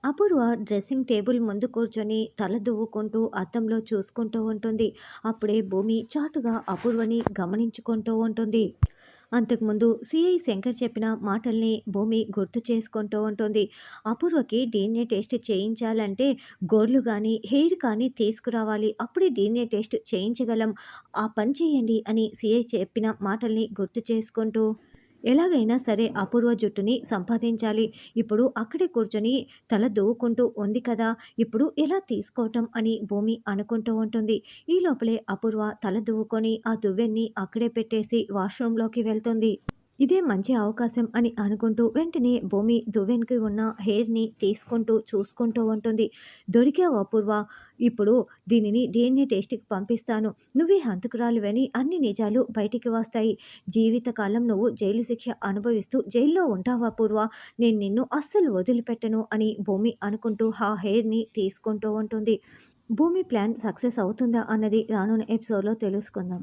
అపూర్వ dressing table ముందు కూర్చొని తల దువ్వుకుంటూ అద్దంలో చూసుకుంటూ ఉంటుంది. అప్పుడే భూమి చాటుగా అపూర్వని గమనించుకుంటూ ఉంటుంది. అంతకుముందు సిఐ శంకర్ చెప్పిన మాటల్ని భూమి గుర్తు చేసుకుంటూ ఉంటుంది. అపూర్వకి డీఎన్ఏ టెస్ట్ చేయించాలంటే గోర్లు కానీ హెయిర్ కానీ తీసుకురావాలి. అప్పుడే డీఎన్ఏ టెస్ట్ చేయించగలం. ఆ పని చేయండి అని సిఐ చెప్పిన మాటల్ని గుర్తు చేసుకుంటూ ఎలాగైనా సరే అపూర్వ జుట్టుని సంపాదించాలి. ఇప్పుడు అక్కడే కూర్చొని తల దువ్వుకుంటూ ఉంది కదా! ఇప్పుడు ఎలా తీసుకోవటం అని భూమి అనుకుంటూ ఉంటుంది. ఈ లోపలే అపూర్వ తల దువ్వుకొని ఆ దువ్వెన్ని అక్కడే పెట్టేసి వాష్‌రూమ్‌లోకి వెళ్తుంది. ఇదే మంచి అవకాశం అని అనుకుంటూ వెంటనే భూమి దువ్వెనకి ఉన్న హెయిర్‌ని తీసుకుంటూ చూసుకుంటూ ఉంటుంది. "దొరికావు అపూర్వ. ఇప్పుడు దీనిని డీఎన్ఏ టెస్ట్‌కి పంపిస్తాను. నువ్వే హంతకురాలివని అన్ని నిజాలు బయటికి వస్తాయి. జీవితకాలం నువ్వు జైలు శిక్ష అనుభవిస్తూ జైల్లో ఉంటావు అపూర్వ. నేను నిన్ను అస్సలు వదిలిపెట్టను" అని భూమి అనుకుంటూ ఆ హెయిర్‌ని తీసుకుంటూ ఉంటుంది. భూమి ప్లాన్ సక్సెస్ అవుతుందా అన్నది రానున్న ఎపిసోడ్‌లో తెలుసుకుందాం.